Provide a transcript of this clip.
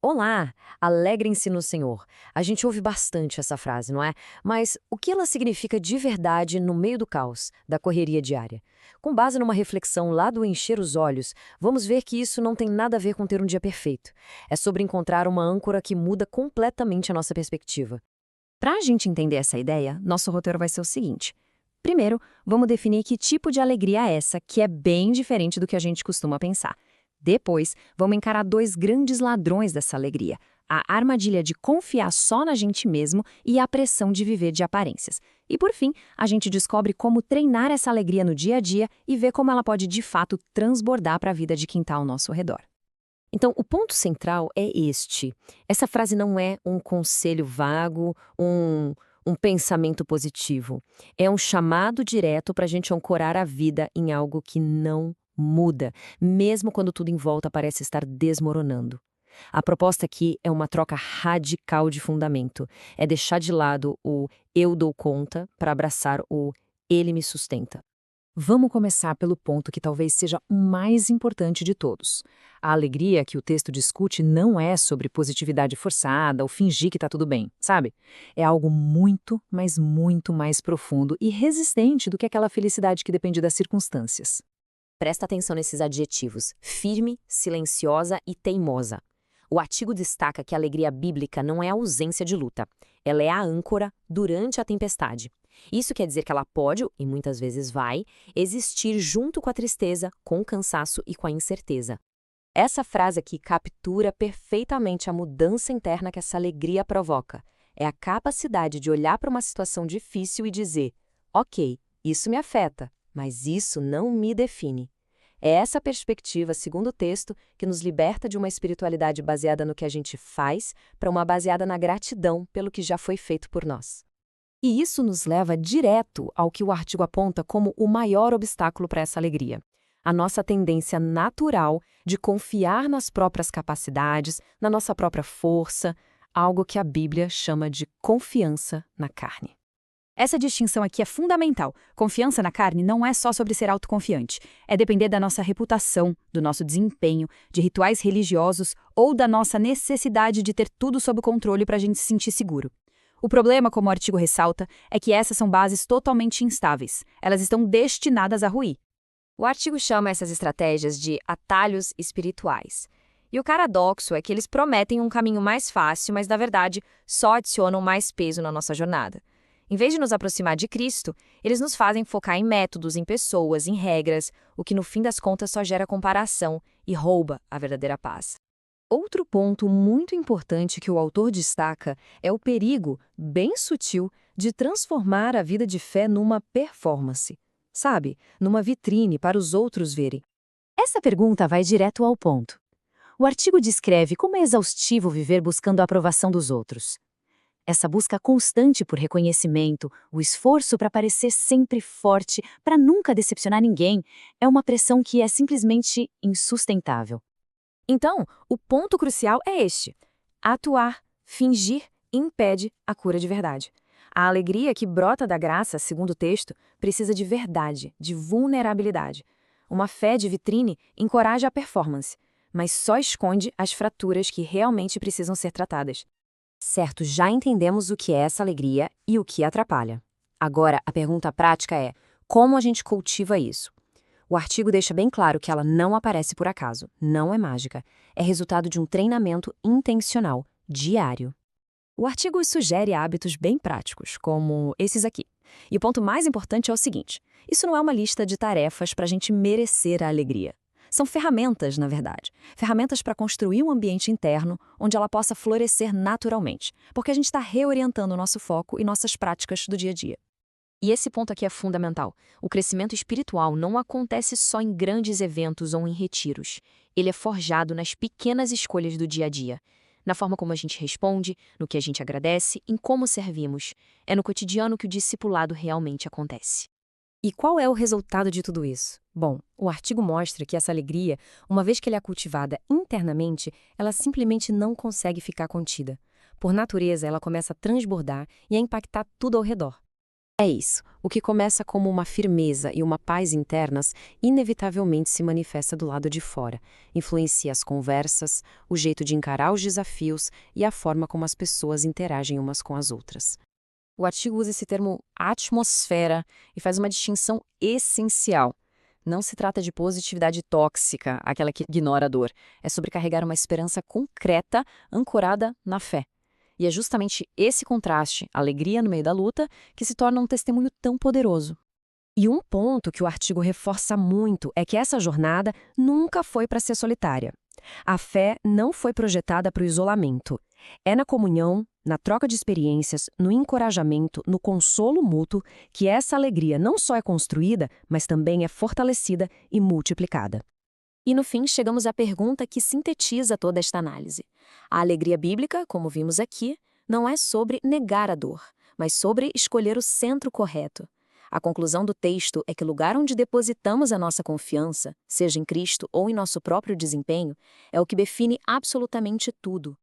Olá, alegrem-se no Senhor. A gente ouve bastante essa frase, não é? Mas o que ela significa de verdade no meio do caos, da correria diária? Com base numa reflexão lá do encher os olhos, vamos ver que isso não tem nada a ver com ter um dia perfeito. É sobre encontrar uma âncora que muda completamente a nossa perspectiva. Para a gente entender essa ideia, nosso roteiro vai ser o seguinte. Primeiro, vamos definir que tipo de alegria é essa, que é bem diferente do que a gente costuma pensar. Depois, vamos encarar dois grandes ladrões dessa alegria: a armadilha de confiar só na gente mesmo e a pressão de viver de aparências. E por fim, a gente descobre como treinar essa alegria no dia a dia e ver como ela pode de fato transbordar para a vida de quem está ao nosso redor. Então, o ponto central é este. Essa frase não é um conselho vago, um pensamento positivo. É um chamado direto para a gente ancorar a vida em algo que não muda, mesmo quando tudo em volta parece estar desmoronando. A proposta aqui é uma troca radical de fundamento. É deixar de lado o eu dou conta para abraçar o ele me sustenta. Vamos começar pelo ponto que talvez seja o mais importante de todos. A alegria que o texto discute não é sobre positividade forçada ou fingir que está tudo bem, sabe? É algo muito, mas muito mais profundo e resistente do que aquela felicidade que depende das circunstâncias. Presta atenção nesses adjetivos: firme, silenciosa e teimosa. O artigo destaca que a alegria bíblica não é a ausência de luta, ela é a âncora durante a tempestade. Isso quer dizer que ela pode, e muitas vezes vai, existir junto com a tristeza, com o cansaço e com a incerteza. Essa frase aqui captura perfeitamente a mudança interna que essa alegria provoca. É a capacidade de olhar para uma situação difícil e dizer: ok, isso me afeta, mas isso não me define. É essa perspectiva, segundo o texto, que nos liberta de uma espiritualidade baseada no que a gente faz para uma baseada na gratidão pelo que já foi feito por nós. E isso nos leva direto ao que o artigo aponta como o maior obstáculo para essa alegria: a nossa tendência natural de confiar nas próprias capacidades, na nossa própria força, algo que a Bíblia chama de confiança na carne. Essa distinção aqui é fundamental. Confiança na carne não é só sobre ser autoconfiante. É depender da nossa reputação, do nosso desempenho, de rituais religiosos ou da nossa necessidade de ter tudo sob controle para a gente se sentir seguro. O problema, como o artigo ressalta, é que essas são bases totalmente instáveis. Elas estão destinadas a ruir. O artigo chama essas estratégias de atalhos espirituais. E o paradoxo é que eles prometem um caminho mais fácil, mas, na verdade, só adicionam mais peso na nossa jornada. Em vez de nos aproximar de Cristo, eles nos fazem focar em métodos, em pessoas, em regras, o que no fim das contas só gera comparação e rouba a verdadeira paz. Outro ponto muito importante que o autor destaca é o perigo, bem sutil, de transformar a vida de fé numa performance. Sabe? Numa vitrine para os outros verem. Essa pergunta vai direto ao ponto. O artigo descreve como é exaustivo viver buscando a aprovação dos outros. Essa busca constante por reconhecimento, o esforço para parecer sempre forte, para nunca decepcionar ninguém, é uma pressão que é simplesmente insustentável. Então, o ponto crucial é este: atuar, fingir, impede a cura de verdade. A alegria que brota da graça, segundo o texto, precisa de verdade, de vulnerabilidade. Uma fé de vitrine encoraja a performance, mas só esconde as fraturas que realmente precisam ser tratadas. Certo, já entendemos o que é essa alegria e o que atrapalha. Agora, a pergunta prática é: como a gente cultiva isso? O artigo deixa bem claro que ela não aparece por acaso, não é mágica. É resultado de um treinamento intencional, diário. O artigo sugere hábitos bem práticos, como esses aqui. E o ponto mais importante é o seguinte: isso não é uma lista de tarefas para a gente merecer a alegria. São ferramentas, na verdade. Ferramentas para construir um ambiente interno onde ela possa florescer naturalmente, porque a gente está reorientando o nosso foco e nossas práticas do dia a dia. E esse ponto aqui é fundamental. O crescimento espiritual não acontece só em grandes eventos ou em retiros. Ele é forjado nas pequenas escolhas do dia a dia. Na forma como a gente responde, no que a gente agradece, em como servimos. É no cotidiano que o discipulado realmente acontece. E qual é o resultado de tudo isso? Bom, o artigo mostra que essa alegria, uma vez que ela é cultivada internamente, ela simplesmente não consegue ficar contida. Por natureza, ela começa a transbordar e a impactar tudo ao redor. É isso. O que começa como uma firmeza e uma paz internas, inevitavelmente se manifesta do lado de fora. Influencia as conversas, o jeito de encarar os desafios e a forma como as pessoas interagem umas com as outras. O artigo usa esse termo atmosfera e faz uma distinção essencial. Não se trata de positividade tóxica, aquela que ignora a dor. É sobre carregar uma esperança concreta, ancorada na fé. E é justamente esse contraste, alegria no meio da luta, que se torna um testemunho tão poderoso. E um ponto que o artigo reforça muito é que essa jornada nunca foi para ser solitária. A fé não foi projetada para o isolamento. É na comunhão, na troca de experiências, no encorajamento, no consolo mútuo, que essa alegria não só é construída, mas também é fortalecida e multiplicada. E no fim, chegamos à pergunta que sintetiza toda esta análise. A alegria bíblica, como vimos aqui, não é sobre negar a dor, mas sobre escolher o centro correto. A conclusão do texto é que o lugar onde depositamos a nossa confiança, seja em Cristo ou em nosso próprio desempenho, é o que define absolutamente tudo.